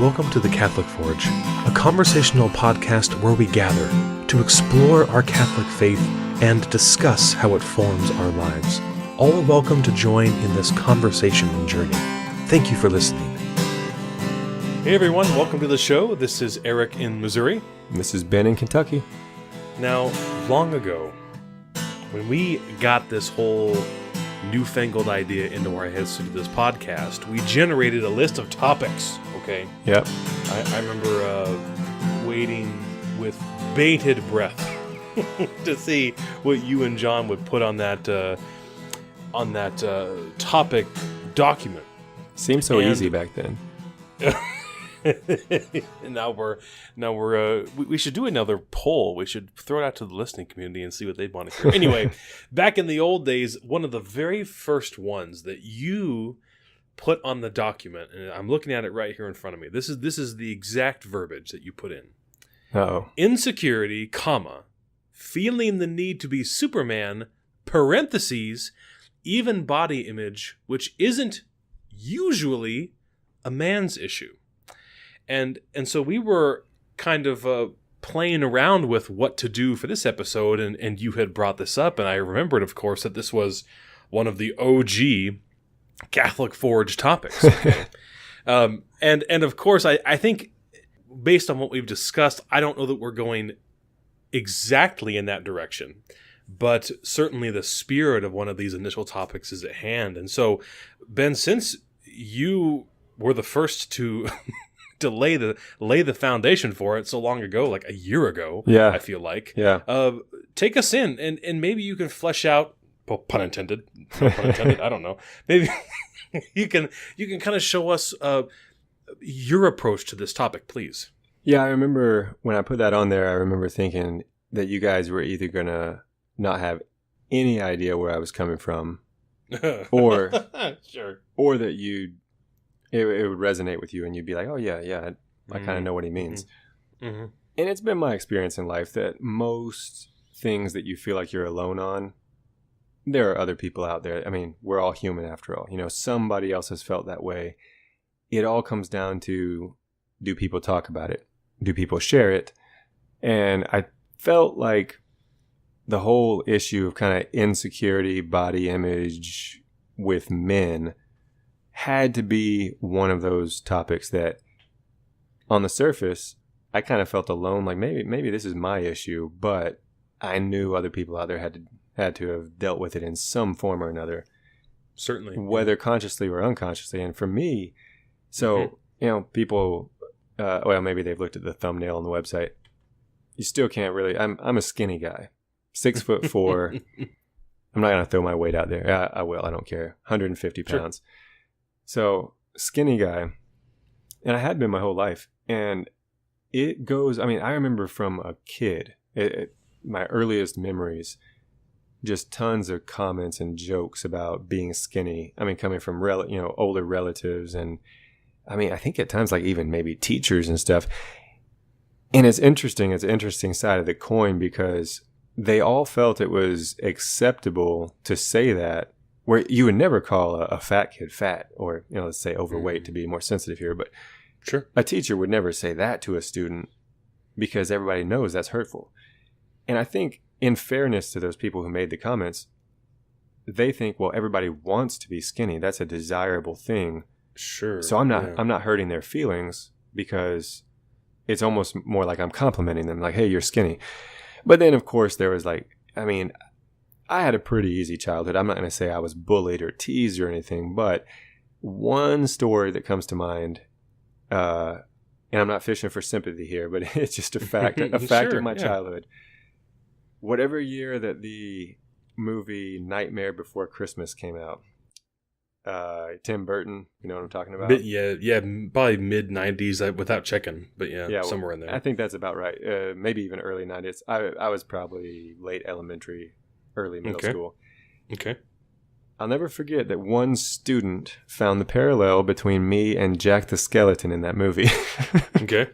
welcome to the Catholic Forge, a conversational podcast where we gather to explore our Catholic faith and discuss how it forms our lives. All are welcome to join in this conversation and journey. Thank you for listening. Hey everyone, welcome to the show. This is Eric in Missouri. And this is Ben in Kentucky. Now, long ago, when we got this whole newfangled idea into our heads to do this podcast, we generated a list of topics, okay? Yep. I remember waiting with bated breath to see what you and John would put on that topic document. Seemed so easy back then. And now we should do another poll. We should throw it out to the listening community and see what they'd want to hear. Anyway, back in the old days, one of the very first ones that you put on the document, and I'm looking at it right here in front of me. This is the exact verbiage that you put in. Uh-oh. Insecurity, comma, feeling the need to be Superman, parentheses, even body image, which isn't usually a man's issue. And so we were kind of playing around with what to do for this episode, and you had brought this up, and I remembered, of course, that this was one of the OG Catholic Forge topics. Okay? And of course, I think, based on what we've discussed, I don't know that we're going exactly in that direction, but certainly the spirit of one of these initial topics is at hand. And so, Ben, since you were the first to to lay the foundation for it so long ago, like a year ago, yeah, I feel like. Yeah. Take us in, and maybe you can flesh out, well, pun intended, no pun intended, I don't know. Maybe you can kind of show us your approach to this topic, please. Yeah, I remember when I put that on there, I remember thinking that you guys were either going to not have any idea where I was coming from, or sure, or that it would resonate with you and you'd be like, oh, yeah, I kind of know what he means. Mm-hmm. And it's been my experience in life that most things that you feel like you're alone on, there are other people out there. I mean, we're all human after all. You know, somebody else has felt that way. It all comes down to, do people talk about it? Do people share it? And I felt like the whole issue of kind of insecurity, body image with men had to be one of those topics that on the surface, I kind of felt alone. Like maybe this is my issue, but I knew other people out there had to have dealt with it in some form or another. Certainly. Whether consciously or unconsciously. And for me, so, you know, people, well, maybe they've looked at the thumbnail on the website. You still can't really, I'm a skinny guy, 6'4". I'm not going to throw my weight out there. I will. I don't care. 150 pounds. Sure. So, skinny guy, and I had been my whole life, and it goes, I mean, I remember from a kid, my earliest memories, just tons of comments and jokes about being skinny. I mean, coming from, older relatives, and I mean, I think at times, like even maybe teachers and stuff. And it's interesting, it's an interesting side of the coin, because they all felt it was acceptable to say that, where you would never call a fat kid fat, or, you know, let's say overweight to be more sensitive here. But sure, a teacher would never say that to a student because everybody knows that's hurtful. And I think in fairness to those people who made the comments, they think, well, everybody wants to be skinny. That's a desirable thing. Sure. So I'm not hurting their feelings, because it's almost more like I'm complimenting them, like, hey, you're skinny. But then, of course, there was like, I mean, I had a pretty easy childhood. I'm not going to say I was bullied or teased or anything, but one story that comes to mind, and I'm not fishing for sympathy here, but it's just a fact, Sure, of my childhood. Whatever year that the movie Nightmare Before Christmas came out, Tim Burton, you know what I'm talking about? Yeah, probably mid-90s without checking, but yeah, somewhere in there. I think that's about right. Maybe even early 90s. I was probably late elementary, early middle school. Okay. I'll never forget that one student found the parallel between me and Jack the Skeleton in that movie. Okay.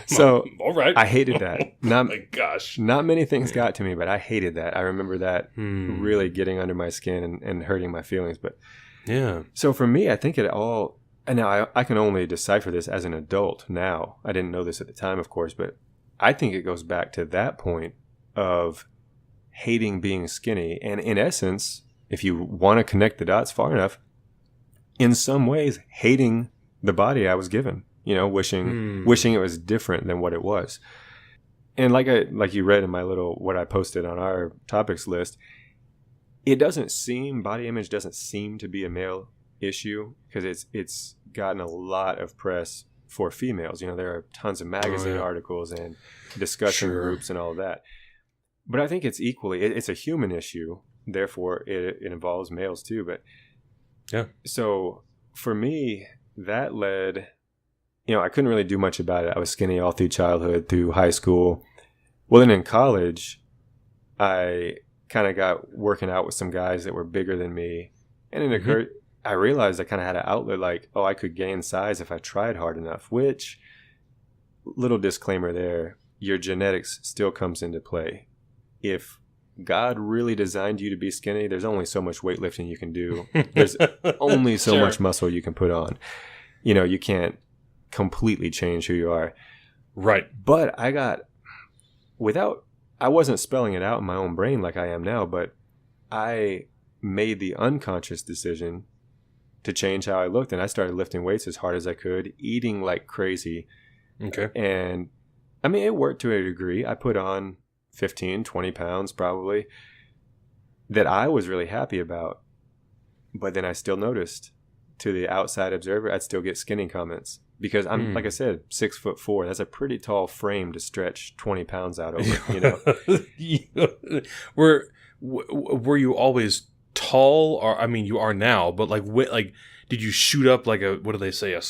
So, all right. I hated that. Oh my gosh. Not many things got to me, but I hated that. I remember that really getting under my skin and hurting my feelings. But yeah. So for me, I think it all and now I can only decipher this as an adult now. I didn't know this at the time, of course, but I think it goes back to that point of hating being skinny. And in essence, if you want to connect the dots far enough, in some ways, hating the body I was given, wishing it was different than what it was. And like you read in my little, what I posted on our topics list, body image doesn't seem to be a male issue, because it's gotten a lot of press for females. There are tons of magazine articles and discussion groups and all of that. But I think it's it's a human issue. Therefore, it involves males too. But yeah. So for me, that led, I couldn't really do much about it. I was skinny all through childhood, through high school. Well, then in college, I kind of got working out with some guys that were bigger than me. And it occurred, I realized I kind of had an outlet like, I could gain size if I tried hard enough, which, little disclaimer there, your genetics still comes into play. If God really designed you to be skinny, there's only so much weightlifting you can do. There's only so much muscle you can put on. You can't completely change who you are. Right. But I wasn't spelling it out in my own brain like I am now, but I made the unconscious decision to change how I looked. And I started lifting weights as hard as I could, eating like crazy. Okay. And I mean, it worked to a degree. I put on 15, 20 pounds probably that I was really happy about. But then I still noticed, to the outside observer, I'd still get skinny comments, because I'm, like I said, 6'4". That's a pretty tall frame to stretch 20 pounds out over, Were you always tall? Or, I mean, you are now, but did you shoot up like what do they say? A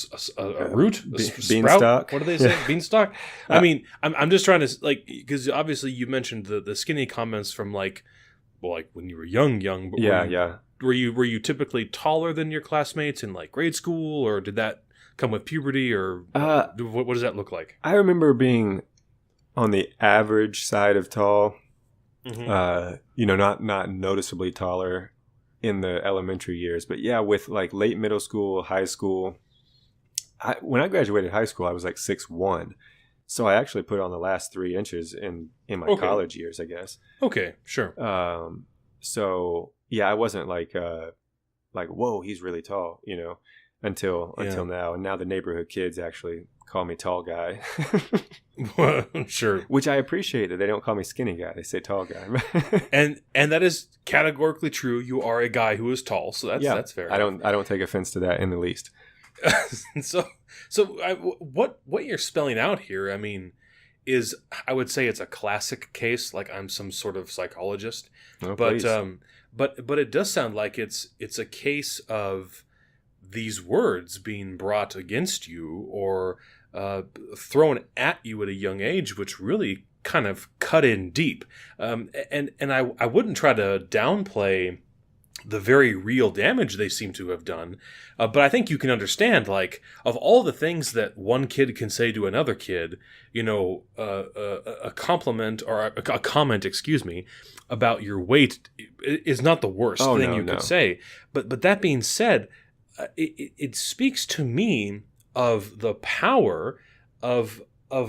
root? Beanstalk? What do they say? Beanstalk? I mean, I'm just trying to, because obviously you mentioned the skinny comments from when you were young, but were you typically taller than your classmates in grade school, or did that come with puberty, or what does that look like? I remember being on the average side of tall, not noticeably taller in the elementary years, but with late middle school, high school. When I graduated high school, I was 6'1", so I actually put on the last 3 inches in my college years, I guess. Okay, sure. So I wasn't whoa, he's really tall, until now. And now the neighborhood kids actually call me tall guy. Sure. Which I appreciate, that they don't call me skinny guy. They say tall guy. and that is categorically true. You are a guy who is tall, so that's fair. I don't take offense to that in the least. What you're spelling out here, I mean, is, I would say it's a classic case. I'm some sort of psychologist, but it does sound like it's a case of these words being brought against you or thrown at you at a young age, which really kind of cut in deep. And I wouldn't try to downplay the very real damage they seem to have done. But I think you can understand, of all the things that one kid can say to another kid, a compliment or a comment, about your weight is not the worst thing you could say. But that being said, it speaks to me of the power of I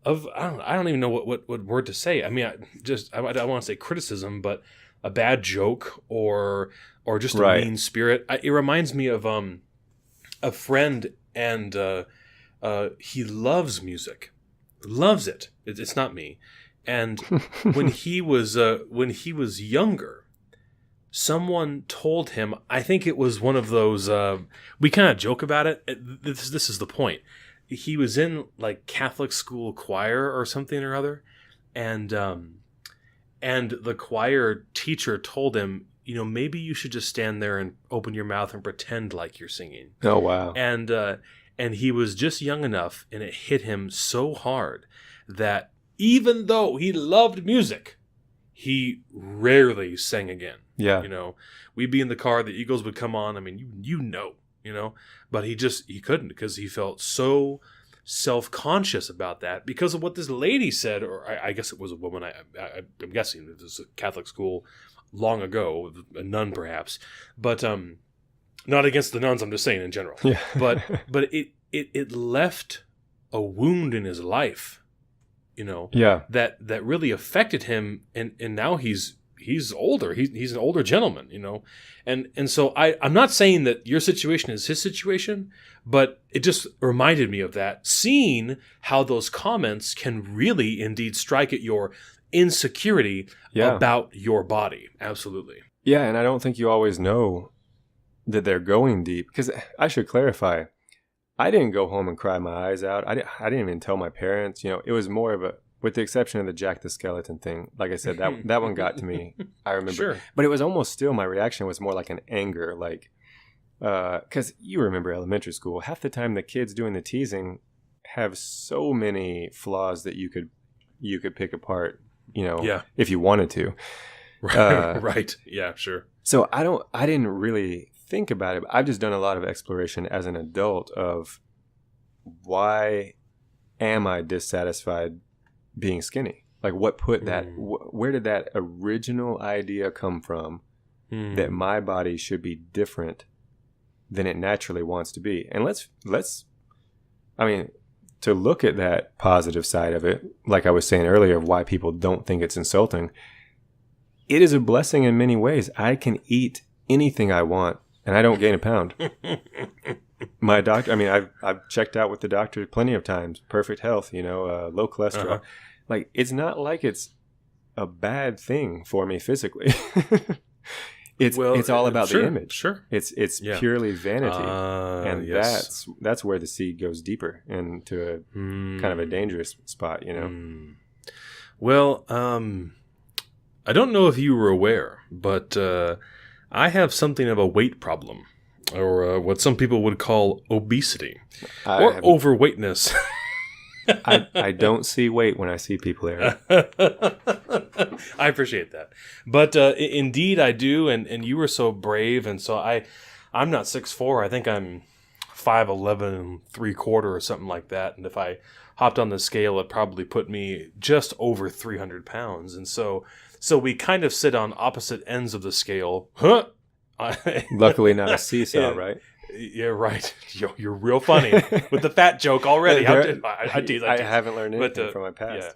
don't even know what word to say. I mean, I don't want to say criticism, but a bad joke or just a mean spirit. It reminds me of a friend, and he loves music, loves it. It's not me. And when he was younger, someone told him, I think it was one of those, we kind of joke about it. This is the point. He was in Catholic school choir or something or other. And the choir teacher told him, maybe you should just stand there and open your mouth and pretend like you're singing. Oh, wow. And he was just young enough, and it hit him so hard that even though he loved music, he rarely sang again. Yeah. We'd be in the car, the Eagles would come on. I mean, but he couldn't, because he felt so self-conscious about that because of what this lady said, or I guess it was a woman. I'm guessing it was a Catholic school long ago, a nun perhaps. But Not against the nuns, I'm just saying in general. Yeah. But it left a wound in his life, Yeah. that really affected him, and now he's older. He's an older gentleman, and so I'm not saying that your situation is his situation, but it just reminded me of that, seeing how those comments can really indeed strike at your insecurity about your body. Absolutely. Yeah, and I don't think you always know that they're going deep, because I should clarify, I didn't go home and cry my eyes out. I didn't even tell my parents. It was more of a, with the exception of the Jack the Skeleton thing. Like I said, that one got to me. I remember. Sure. But it was almost still, my reaction was more like an anger, like, because you remember elementary school. Half the time the kids doing the teasing have so many flaws that you could pick apart, if you wanted to. Right. Yeah, sure. So I didn't really think about it. But I've just done a lot of exploration as an adult of why am I dissatisfied being skinny? Like, what put that, where did that original idea come from that my body should be different than it naturally wants to be? And to look at that positive side of it, like I was saying earlier, of why people don't think it's insulting, it is a blessing in many ways. I can eat anything I want and I don't gain a pound. My doctor, I've checked out with the doctor plenty of times, perfect health, low cholesterol. Uh-huh. Like, it's not like it's a bad thing for me physically. It's all about the image. Sure. It's purely vanity. And yes. that's where the seed goes deeper into a kind of a dangerous spot, Well, I don't know if you were aware, but I have something of a weight problem, or what some people would call obesity, or overweightness. I don't see weight when I see people there. I appreciate that. But indeed I do, and you were so brave, and so I'm not 6'4". I think I'm 5'11" 3/4 or something like that, and if I hopped on the scale, it probably put me just over 300 pounds, and so we kind of sit on opposite ends of the scale. Luckily not a seesaw, right? Yeah, right. You're real funny with the fat joke already. I tease. I haven't learned anything from my past. Yeah.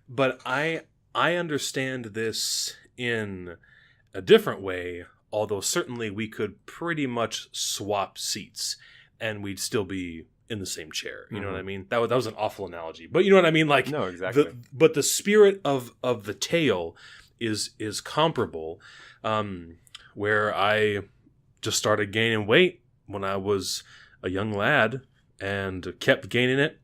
But I understand this in a different way, although certainly we could pretty much swap seats and we'd still be in the same chair. You know what I mean? That was an awful analogy. But you know what I mean? Like, no, exactly. But the spirit of the tale is comparable, where I just started gaining weight when I was a young lad and kept gaining it,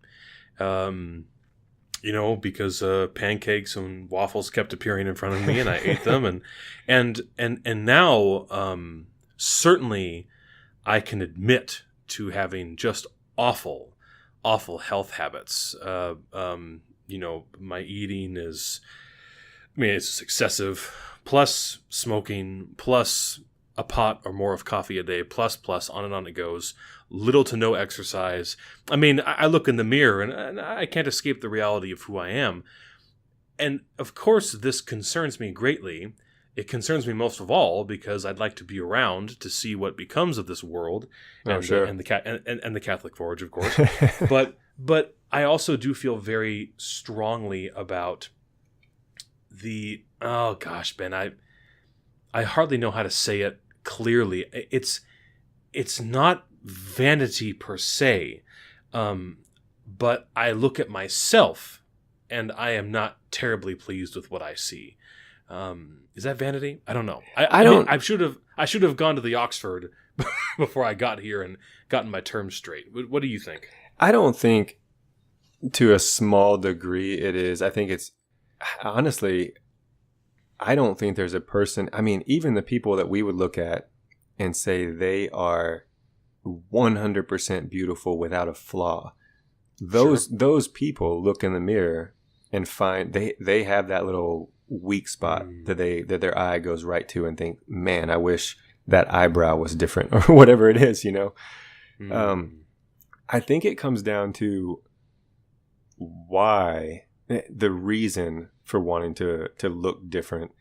because pancakes and waffles kept appearing in front of me and I ate them. And now, certainly I can admit to having just awful health habits. My eating is, it's excessive, plus smoking, plus a pot or more of coffee a day, plus, on and on it goes. Little to no exercise. I look in the mirror and I can't escape the reality of who I am. And of course, this concerns me greatly. It concerns me most of all because I'd like to be around to see what becomes of this world, and the Catholic Forge, of course. but I also do feel very strongly about the, oh gosh, Ben, I hardly know how to say it clearly. It's not vanity per se, but I look at myself and I am not terribly pleased with what I see. Is that vanity? I don't know. I should have gone to the Oxford before I got here and gotten my terms straight. What do you think? I don't think, to a small degree, it is. I think it's, honestly, I don't think there's a person, even the people that we would look at and say they are 100% beautiful without a flaw. Those people look in the mirror and find they have that little weak spot that their eye goes right to and think, man, I wish that eyebrow was different, or whatever it is, I think it comes down to why, the reason for wanting to look different.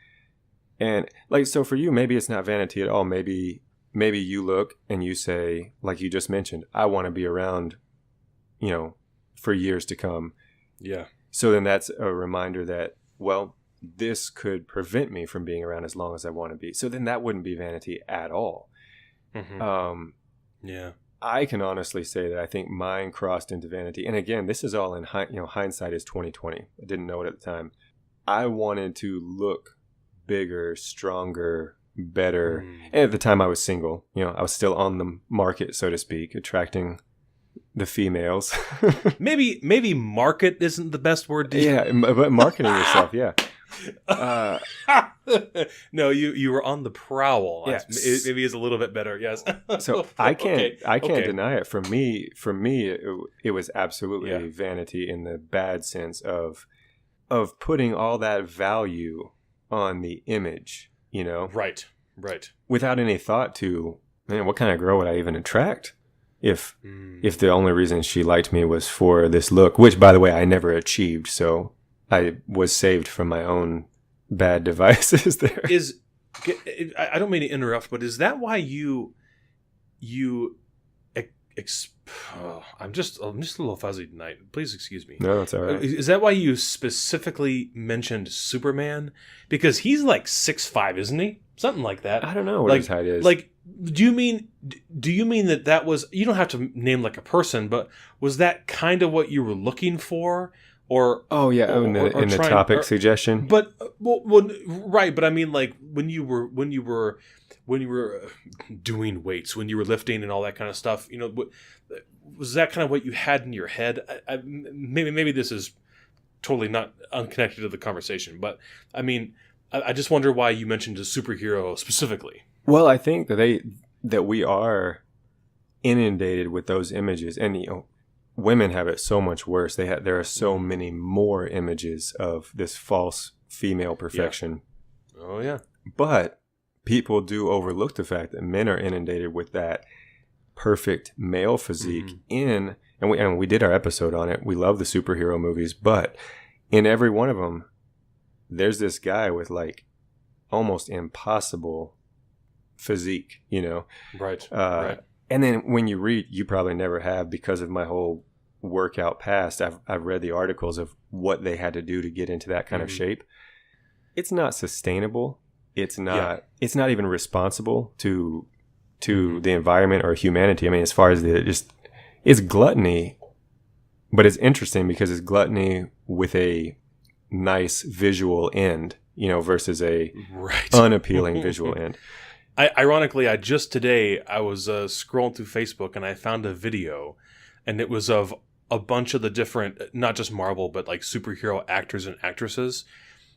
And like, so for you, maybe it's not vanity at all. Maybe maybe you look and you say, like you just mentioned, I want to be around, for years to come. Yeah. So then that's a reminder that, well, this could prevent me from being around as long as I want to be. So then that wouldn't be vanity at all. Mm-hmm. Yeah. I can honestly say that I think mine crossed into vanity. And again, this is all in hindsight is 2020. I didn't know it at the time. I wanted to look bigger, stronger, better. And at the time I was single. I was still on the market, so to speak, attracting the females. maybe market isn't the best word to use. Yeah, but marketing yourself, yeah. No, you were on the prowl. Yeah. Maybe it's a little bit better. Yes. So I can't deny it. For me, it was absolutely vanity in the bad sense of putting all that value on the image. Right. Without any thought to, man, what kind of girl would I even attract if the only reason she liked me was for this look, which, by the way, I never achieved. So I was saved from my own bad devices there. I don't mean to interrupt, but is that why you I'm just a little fuzzy tonight. Please excuse me. No, that's all right. Is that why you specifically mentioned Superman? Because he's like 6'5", isn't he? Something like that. I don't know what his height is. Like, do you mean that was, you don't have to name like a person, but was that kind of what you were looking for? Or in the topic suggestion. But well, right. But I mean, like when you were doing weights, when you were lifting and all that kind of stuff, was that kind of what you had in your head? Maybe this is totally not unconnected to the conversation, but I mean, I just wonder why you mentioned a superhero specifically. Well, I think that we are inundated with those images, and women have it so much worse. There are so many more images of this false female perfection. Yeah. Oh yeah. But people do overlook the fact that men are inundated with that perfect male physique and we did our episode on it. We love the superhero movies, but in every one of them, there's this guy with like almost impossible physique, Right. Right. And then when you read, you probably never have, because of my whole workout past, I've read the articles of what they had to do to get into that kind of shape. It's not sustainable. It's not even responsible to the environment or humanity. I mean, as far as it's gluttony, but it's interesting because it's gluttony with a nice visual end, versus a unappealing visual end. Ironically, just today I was scrolling through Facebook and I found a video, and it was of a bunch of the different, not just Marvel, but like superhero actors and actresses.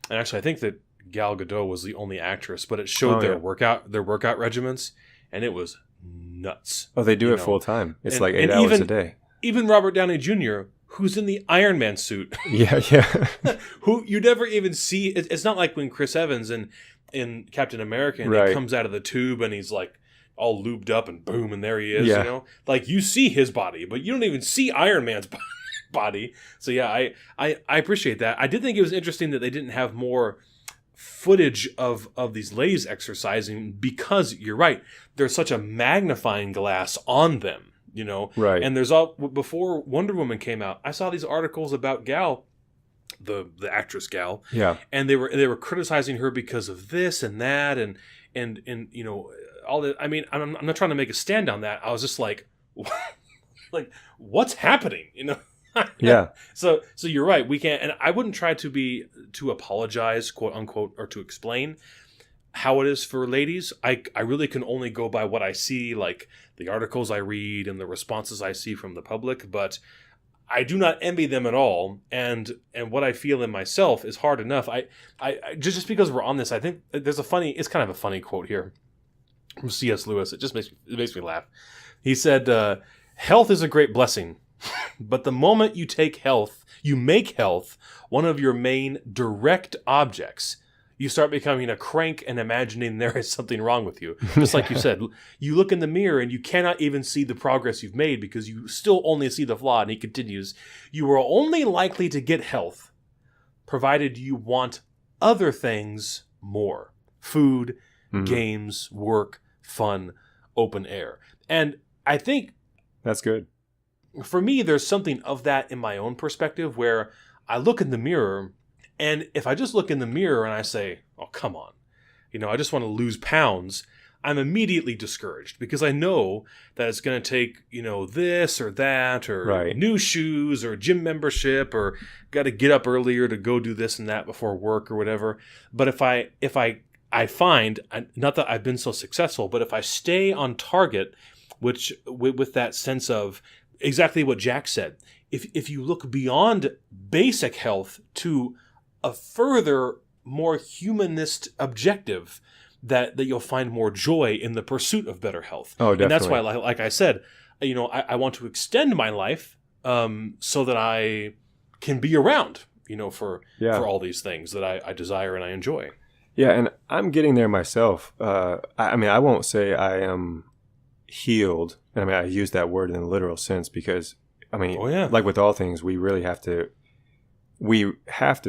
And actually, I think that Gal Gadot was the only actress, but it showed their workout regimens, and it was nuts. Oh, they do it full time. It's like 8 hours a day. Even Robert Downey Jr., who's in the Iron Man suit. Yeah. Who you never even see. It's not like when Chris Evans in Captain America, and he comes out of the tube and he's like all lubed up and boom, and there he is, Like you see his body, but you don't even see Iron Man's body. So yeah, I appreciate that. I did think it was interesting that they didn't have more footage of these ladies exercising, because you're right, there's such a magnifying glass on them, Right. And there's before Wonder Woman came out, I saw these articles about Gal, the actress Gal. Yeah. And they were criticizing her because of this and that and all that. I mean, I'm not trying to make a stand on that. I was just like what's happening, Yeah. So you're right. We can't, and I wouldn't try to apologize, quote unquote, or to explain how it is for ladies. I really can only go by what I see, like the articles I read and the responses I see from the public, but I do not envy them at all. And what I feel in myself is hard enough. I just because we're on this, I think there's it's kind of a funny quote here from C.S. Lewis. It just makes me laugh. He said, "Health is a great blessing, but the moment you make health one of your main direct objects, you start becoming a crank and imagining there is something wrong with you." Just like you said, you look in the mirror and you cannot even see the progress you've made because you still only see the flaw. And he continues, "You are only likely to get health provided you want other things more: food, games, work, fun, open air. And I think That's good. for me, there's something of that in my own perspective where I look in the mirror, and if I just look in the mirror and I say, oh, come on, I just want to lose pounds, I'm immediately discouraged because I know that it's going to take, this or that, or Right. new shoes or gym membership, or got to get up earlier to go do this and that before work or whatever. But if I find, not that I've been so successful, but if I stay on target, which with that sense of exactly what Jack said, if you look beyond basic health to a further, more humanist objective, that you'll find more joy in the pursuit of better health. Oh, definitely. And that's why, like I said, I want to extend my life so that I can be around, for all these things that I desire and I enjoy. Yeah, and I'm getting there myself. I mean, I won't say I am healed. I mean, I use that word in a literal sense because, I mean, like with all things, we really have to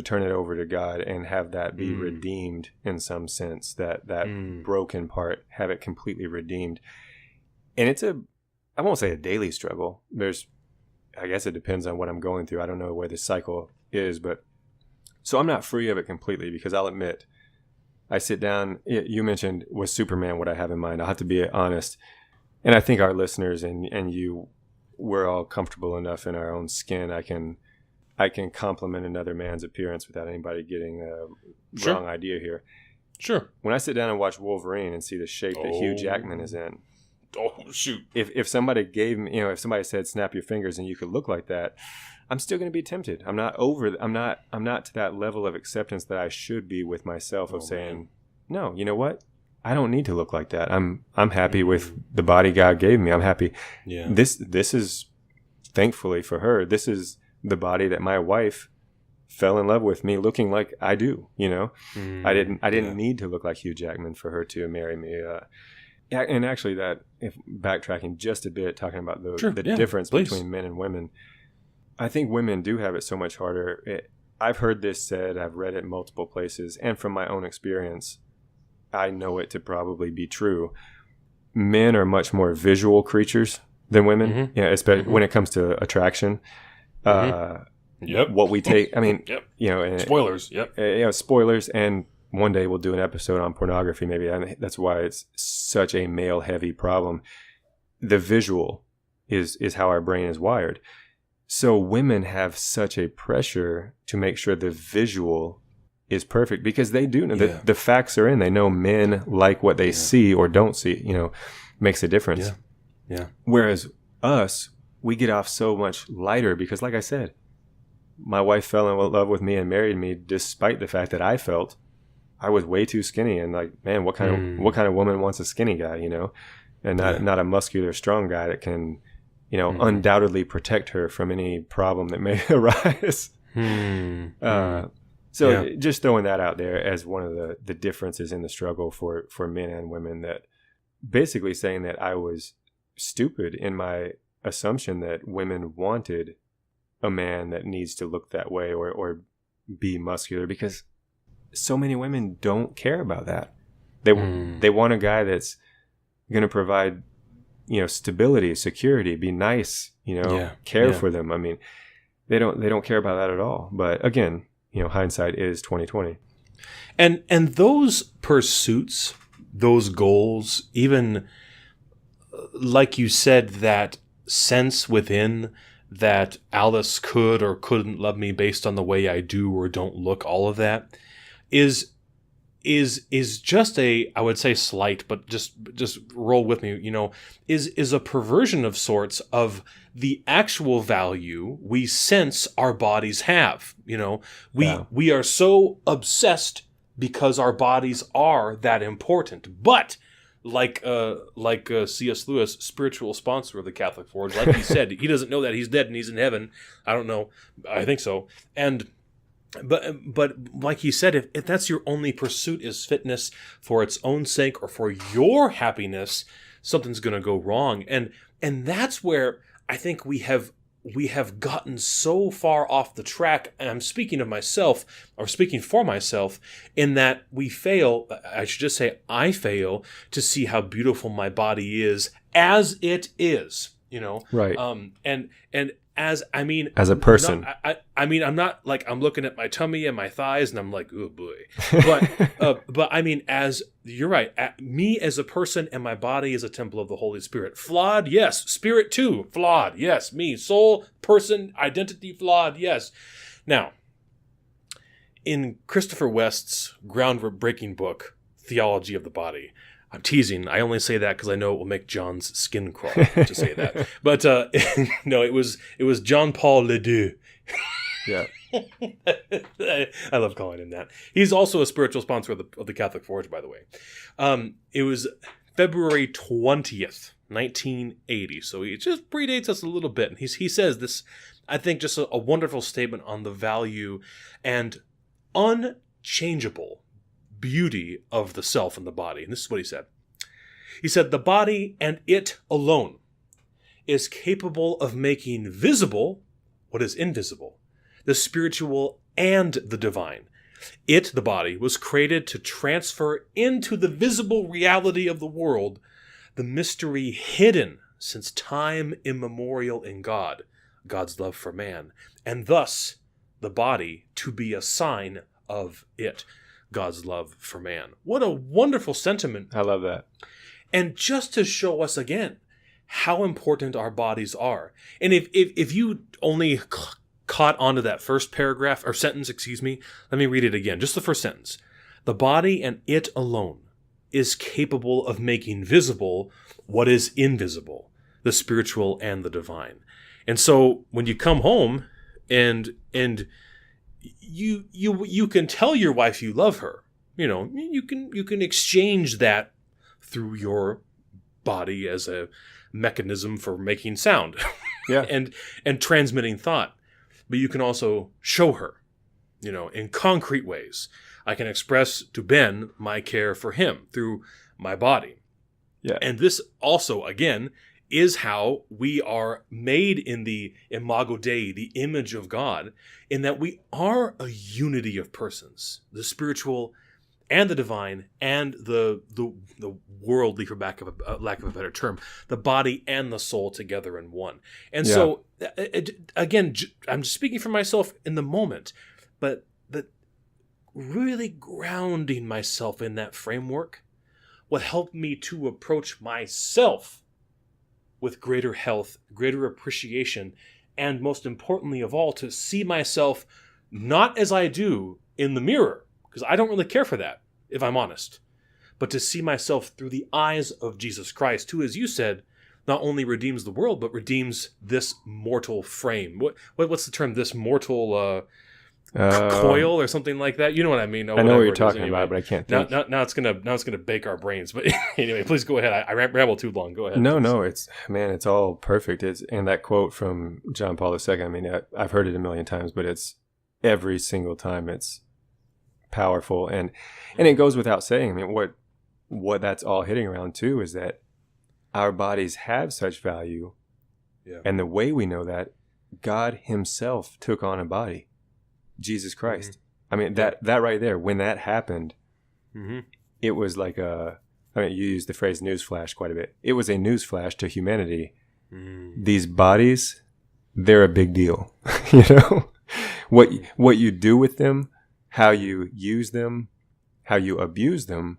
turn it over to God and have that be redeemed in some sense, that broken part, have it completely redeemed. And it's I won't say a daily struggle. I guess it depends on what I'm going through. I don't know where the cycle is, but so I'm not free of it completely because I'll admit, I sit down, you mentioned with Superman what I have in mind. I'll have to be honest. And I think our listeners and you, we're all comfortable enough in our own skin. I can compliment another man's appearance without anybody getting a wrong idea here. Sure. When I sit down and watch Wolverine and see the shape that Hugh Jackman is in. Oh, shoot. If somebody gave me, if somebody said snap your fingers and you could look like that, I'm still going to be tempted. I'm not to that level of acceptance that I should be with myself of saying, no, you know what? I don't need to look like that. I'm happy with the body God gave me. I'm happy. Yeah. This is, thankfully for her, this is the body that my wife fell in love with me looking like I do, I didn't need to look like Hugh Jackman for her to marry me. And actually if backtracking just a bit, talking about the difference between men and women, I think women do have it so much harder. I've heard this said, I've read it multiple places, and from my own experience, I know it to probably be true. Men are much more visual creatures than women, especially when it comes to attraction. What we take, I mean, and spoilers. Spoilers. And one day we'll do an episode on pornography. Maybe that's why it's such a male heavy problem. The visual is how our brain is wired. So women have such a pressure to make sure the visual is perfect because they do know that the facts are in. They know men like what they see or don't see, makes a difference. Yeah. Whereas us, we get off so much lighter because, like I said, my wife fell in love with me and married me despite the fact that I felt I was way too skinny. And like, man, what kind of woman wants a skinny guy, and not a muscular, strong guy that can, undoubtedly protect her from any problem that may arise. So just throwing that out there as one of the differences in the struggle for men and women, that basically saying that I was stupid in my assumption that women wanted a man that needs to look that way or be muscular, because so many women don't care about that. They want a guy that's going to provide, stability, security, be nice, care for them. I mean, they don't care about that at all. But again, hindsight is 20/20. And those pursuits, those goals, even like you said, that sense within that Alice could or couldn't love me based on the way I do or don't look, all of that is just I would say slight, but just roll with me, is a perversion of sorts of the actual value we sense our bodies have. We are so obsessed because our bodies are that important. But like C.S. Lewis, spiritual sponsor of the Catholic Forge, like he said, he doesn't know that he's dead and he's in heaven. I don't know. I think so. But like he said, if that's your only pursuit is fitness for its own sake or for your happiness, something's going to go wrong. And that's where I think we have we have gotten so far off the track, and I'm speaking of myself, or speaking for myself, in that we fail, I should just say I fail, to see how beautiful my body is as it is, Right. And as a person. I'm not like I'm looking at my tummy and my thighs and I'm like, oh boy. But I mean, as you're right, me as a person and my body is a temple of the Holy Spirit. Flawed, yes. Spirit too, flawed, yes. Me, soul, person, identity, flawed, yes. Now, in Christopher West's groundbreaking book, Theology of the Body, I'm teasing. I only say that because I know it will make John's skin crawl to say that. But no, it was John Paul Ledoux. Yeah. I love calling him that. He's also a spiritual sponsor of the Catholic Forge, by the way. It was February 20th, 1980. So he just predates us a little bit. And he says this, I think, just a wonderful statement on the value and unchangeable beauty of the self and the body. And this is what he said. He said, the body and it alone is capable of making visible what is invisible, the spiritual and the divine. It, the body, was created to transfer into the visible reality of the world the mystery hidden since time immemorial in God, God's love for man, and thus the body to be a sign of it, God's love for man. What a wonderful sentiment. I love that. And just to show us again how important our bodies are. And if you only caught onto that first paragraph or sentence, let me read it again. Just the first sentence. The body and it alone is capable of making visible what is invisible, the spiritual and the divine. And so when you come home and you can tell your wife you love her. You can exchange that through your body as a mechanism for making sound, yeah, and transmitting thought. But you can also show her, in concrete ways. I can express to Ben my care for him through my body. Yeah, and this also, again, is how we are made in the imago Dei, the image of God, in that we are a unity of persons, the spiritual and the divine and the worldly, for lack of a better term, the body and the soul together in one. And so, again, I'm just speaking for myself in the moment, but really grounding myself in that framework will help me to approach myself with greater health, greater appreciation, and most importantly of all, to see myself not as I do in the mirror, because I don't really care for that, if I'm honest, but to see myself through the eyes of Jesus Christ, who, as you said, not only redeems the world, but redeems this mortal frame. What's the term? This mortal coil or something like that. You know what I mean? I know what you're talking about, but I can't think. Now it's gonna bake our brains. But anyway, please go ahead. I rambled too long. Go ahead. No, it's all perfect. And that quote from John Paul II. I mean, I've heard it a million times, but it's every single time it's powerful, and it goes without saying. I mean, what that's all hitting around too is that our bodies have such value, and the way we know that, God Himself took on a body. Jesus Christ. Mm-hmm. I mean, that right there, when that happened, it was like you used the phrase newsflash quite a bit. It was a newsflash to humanity. These bodies, they're a big deal. What you do with them, how you use them, how you abuse them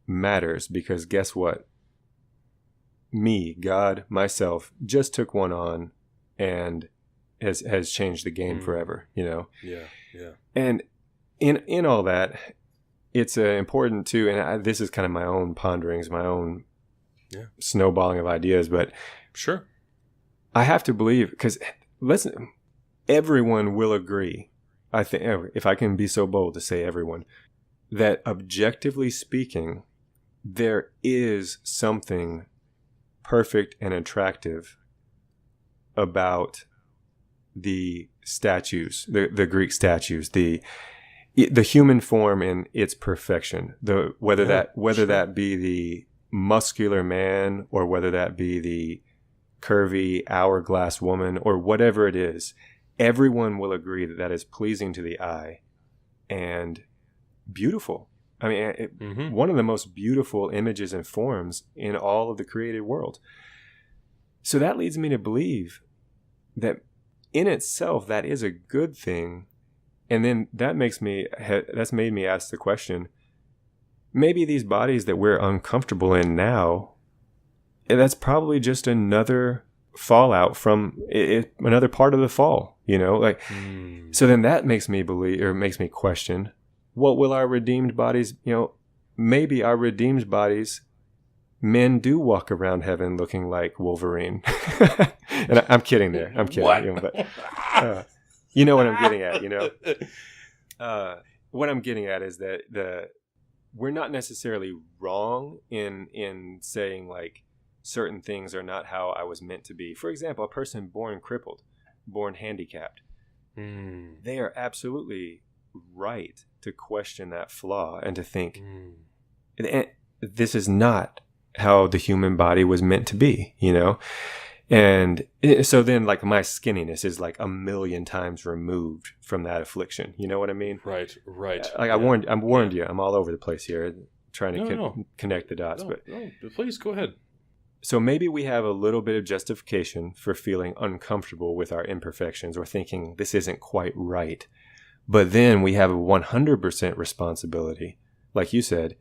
matters, because guess what? Me, God, myself, just took one on and has changed the game forever, Yeah. And in all that, it's important too, and this is kind of my own ponderings, my own snowballing of ideas, but sure, I have to believe, because listen, everyone will agree, I think, if I can be so bold to say everyone, that objectively speaking, there is something perfect and attractive about the statues, the Greek statues, the human form in its perfection, whether that be the muscular man or whether that be the curvy hourglass woman or whatever it is, everyone will agree that that is pleasing to the eye and beautiful. I mean, one of the most beautiful images and forms in all of the created world. So that leads me to believe that in itself, that is a good thing. And then that's made me ask the question, maybe these bodies that we're uncomfortable in now, that's probably just another fallout from another part of the fall, So then that makes me believe, or makes me question, what will our redeemed bodies, maybe our redeemed bodies, men do walk around heaven looking like Wolverine. And I'm kidding there. I'm kidding. What? But you know what I'm getting at, what I'm getting at is that we're not necessarily wrong in saying like certain things are not how I was meant to be. For example, a person born crippled, born handicapped, they are absolutely right to question that flaw and to think, this is not how the human body was meant to be, And so then like my skinniness is like 1,000,000 times removed from that affliction. You know what I mean? Right. Like I warned you. I'm all over the place here trying to connect the dots. But please go ahead. So maybe we have a little bit of justification for feeling uncomfortable with our imperfections or thinking this isn't quite right. But then we have a 100% responsibility, like you said,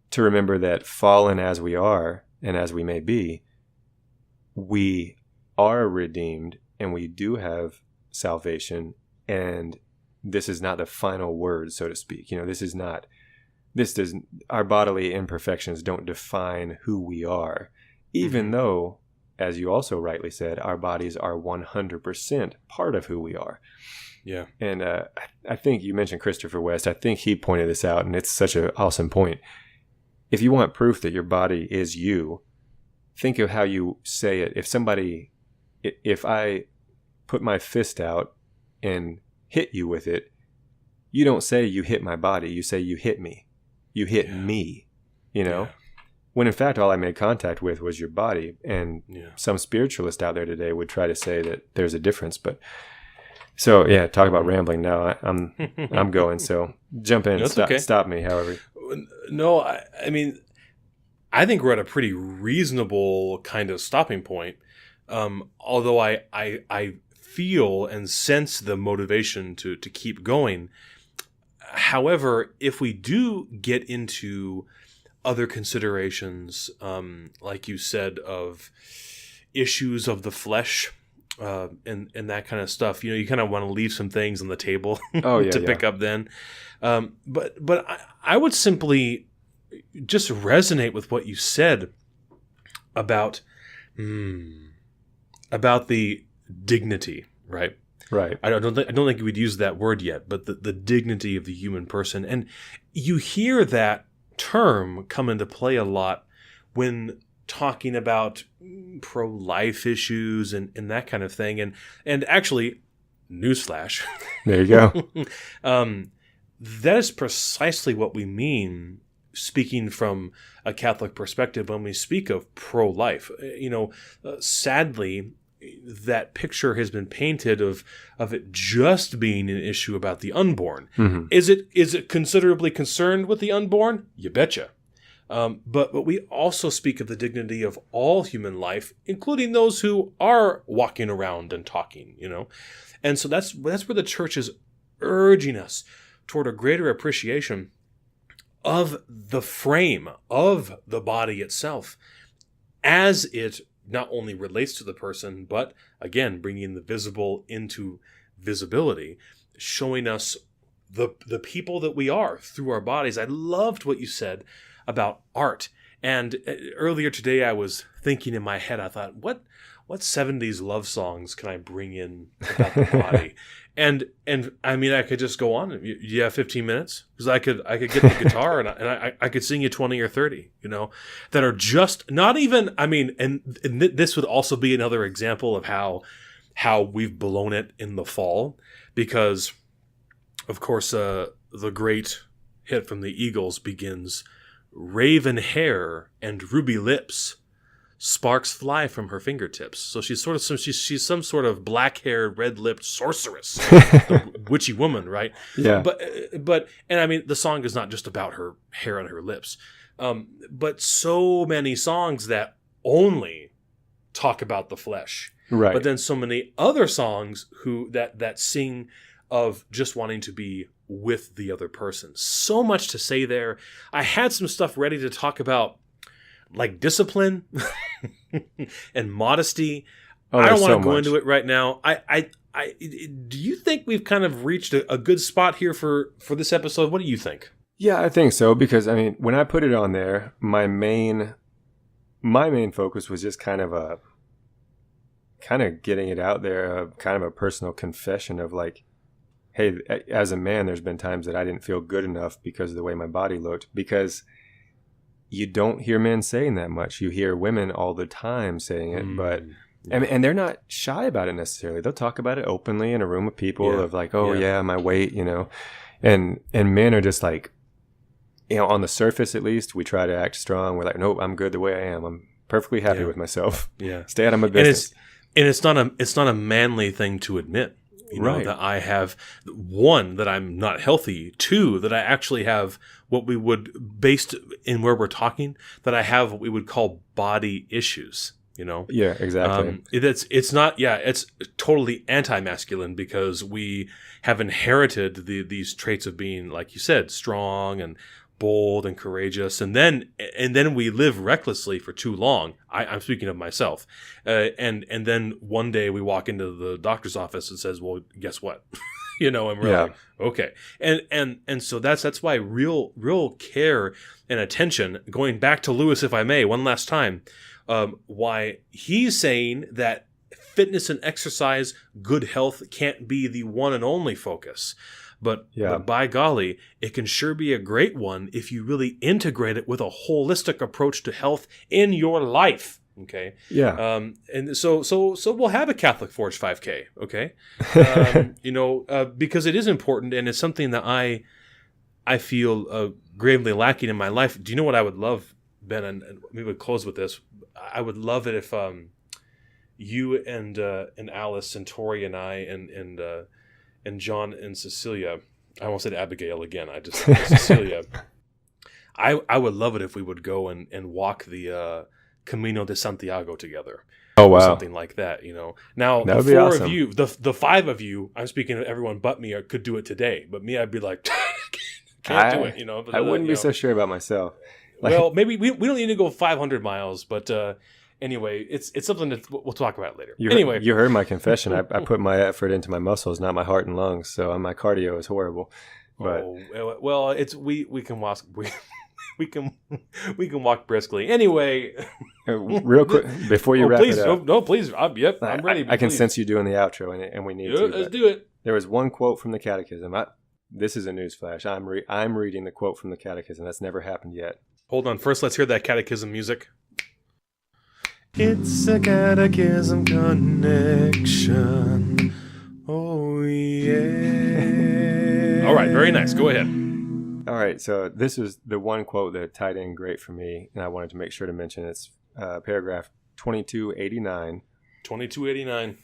to remember that fallen as we are and as we may be, we are redeemed and we do have salvation. And this is not the final word, so to speak. Our bodily imperfections don't define who we are, even though, as you also rightly said, our bodies are 100% part of who we are. Yeah. And I think you mentioned Christopher West. I think he pointed this out, and it's such an awesome point. If you want proof that your body is you, think of how you say it. If I put my fist out and hit you with it, you don't say you hit my body. You say you hit me. You hit me, Yeah. When in fact, all I made contact with was your body. And some spiritualist out there today would try to say that there's a difference. But so, yeah, talk about rambling now. I'm going. So jump in. Stop me, however. No, I mean, I think we're at a pretty reasonable kind of stopping point. Although I feel and sense the motivation to keep going. However, if we do get into other considerations, like you said, of issues of the flesh, and that kind of stuff, you kind of want to leave some things on the table pick up then. But I would simply just resonate with what you said about the dignity, right? Right. I don't think we'd use that word yet, but the dignity of the human person. And you hear that term come into play a lot when talking about pro-life issues and that kind of thing. And actually, newsflash. There you go. That is precisely what we mean, speaking from a Catholic perspective, when we speak of pro-life. Sadly, that picture has been painted of it just being an issue about the unborn. Mm-hmm. Is it considerably concerned with the unborn? You betcha. But we also speak of the dignity of all human life, including those who are walking around and talking, And so that's where the church is urging us toward a greater appreciation of the frame of the body itself, as it not only relates to the person, but again, bringing the visible into visibility, showing us the people that we are through our bodies. I loved what you said about art. And earlier today, I was thinking in my head, I thought, what 70s love songs can I bring in about the body? And I mean, I could just go on. You have 15 minutes? Because I could get the guitar and I could sing you 20 or 30, that are just not even, I mean, and this would also be another example of how we've blown it in the fall, because of course, the great hit from the Eagles begins, raven hair and ruby lips, sparks fly from her fingertips. So she's she's some sort of black-haired, red-lipped sorceress, the witchy woman, right? Yeah. But and I mean, the song is not just about her hair on her lips, but so many songs that only talk about the flesh, Right. But then so many other songs that sing of just wanting to be with the other person. So much to say there. I had some stuff ready to talk about, like discipline and modesty. Oh, I don't want so to go much. into it right now. Do you think we've kind of reached a good spot here for this episode? What do you think? Yeah, I think so, because I mean, when I put it on there, my main focus was just kind of getting it out there, kind of a personal confession of like, hey, as a man, there's been times that I didn't feel good enough because of the way my body looked, because you don't hear men saying that much. You hear women all the time saying it, but and they're not shy about it necessarily. They'll talk about it openly in a room of people of like, oh yeah, my weight, and men are just like, on the surface at least, we try to act strong. We're like, nope, I'm good the way I am. I'm perfectly happy with myself. Yeah, stay out of my business. And it's not a manly thing to admit. That I have, one, that I'm not healthy, two, that I actually have what we would, based in where we're talking, that I have what we would call body issues, Yeah, exactly. It's totally anti-masculine, because we have inherited these traits of being, like you said, strong and bold and courageous, and then we live recklessly for too long. I'm speaking of myself, and then one day we walk into the doctor's office and says, "Well, guess what?" And we're like, "Okay," and so that's why real care and attention. Going back to Lewis, if I may, one last time, why he's saying that fitness and exercise, good health, can't be the one and only focus. But by golly, it can sure be a great one if you really integrate it with a holistic approach to health in your life. Okay. Yeah. And so we'll have a Catholic Forge 5K. Okay. Because it is important, and it's something that I feel gravely lacking in my life. Do you know what I would love, Ben? And we would close with this. I would love it if you and Alice and Tori and I and John and Cecilia, I almost said Abigail again. I just said Cecilia. I would love it if we would go and walk the Camino de Santiago together. Oh, wow. Or something like that, Now, that the four four of you, the five of you, I'm speaking of everyone but me, could do it today. But me, I'd be like, can't do it, But, I wouldn't be so sure about myself. Well, maybe we don't need to go 500 miles, but anyway, it's something that we'll talk about later. You heard my confession. I put my effort into my muscles, not my heart and lungs. So my cardio is horrible. But well, it's we can walk we can walk briskly. Anyway, real quick before you wrap it up. No, please. I'm ready. I can sense you doing the outro, and we need to. Let's do it. There was one quote from the Catechism. This is a newsflash. I'm reading the quote from the Catechism. That's never happened yet. Hold on. First, let's hear that Catechism music. It's a catechism connection. Oh, yeah. All right, very nice. Go ahead. All right, so this is the one quote that tied in great for me, and I wanted to make sure to mention. It's paragraph 2289. 2289.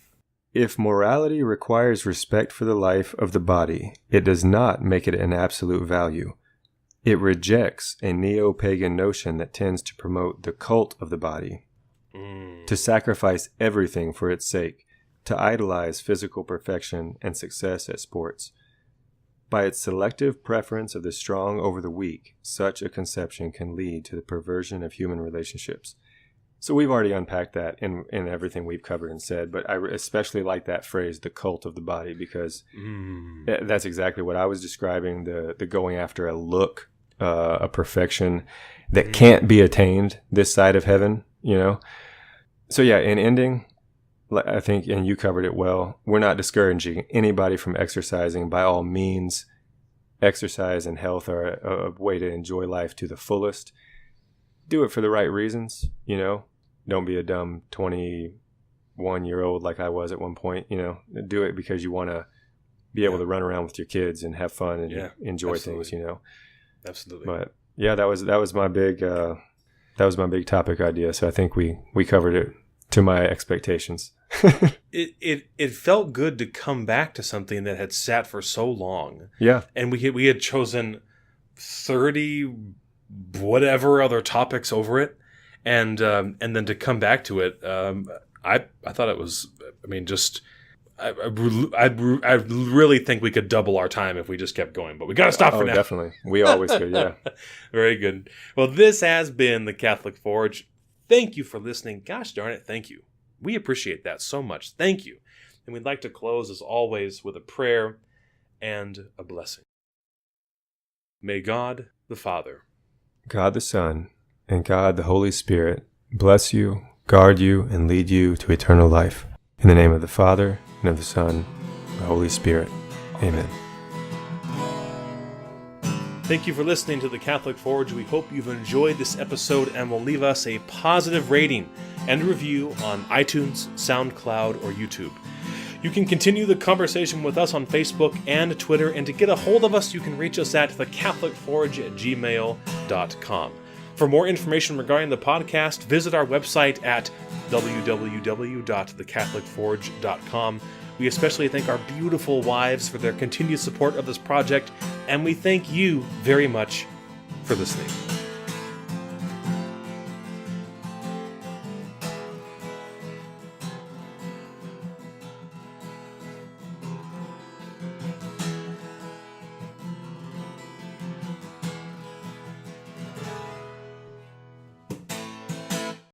If morality requires respect for the life of the body, it does not make it an absolute value. It rejects a neo-pagan notion that tends to promote the cult of the body, to sacrifice everything for its sake, to idolize physical perfection and success at sports. By its selective preference of the strong over the weak, such a conception can lead to the perversion of human relationships. So we've already unpacked that in everything we've covered and said, but I especially like that phrase, the cult of the body, because that's exactly what I was describing, the going after a look, a perfection that can't be attained this side of heaven, So yeah, in ending, I think, and you covered it well, we're not discouraging anybody from exercising. By all means, exercise and health are a way to enjoy life to the fullest. Do it for the right reasons, Don't be a dumb 21-year-old like I was at one point, Do it because you want to be able to run around with your kids and have fun and enjoy things, Absolutely. But yeah, that was my big that was my big topic idea. So I think we covered it to my expectations. It felt good to come back to something that had sat for so long. Yeah. And we had chosen 30 whatever other topics over it, and then to come back to it, I thought it was, I mean, just I really think we could double our time if we just kept going, but we got to stop for now. Definitely. We always could, yeah. Very good. Well, this has been the Catholic Forge. Thank you for listening. Gosh darn it, thank you. We appreciate that so much. Thank you. And we'd like to close, as always, with a prayer and a blessing. May God the Father, God the Son, and God the Holy Spirit bless you, guard you, and lead you to eternal life. In the name of the Father, and of the Son, and the Holy Spirit. Amen. Thank you for listening to the Catholic Forge. We hope you've enjoyed this episode and will leave us a positive rating and review on iTunes, SoundCloud, or YouTube. You can continue the conversation with us on Facebook and Twitter, and to get a hold of us, you can reach us at thecatholicforge@gmail.com. For more information regarding the podcast, visit our website at www.thecatholicforge.com. We especially thank our beautiful wives for their continued support of this project, and we thank you very much for listening.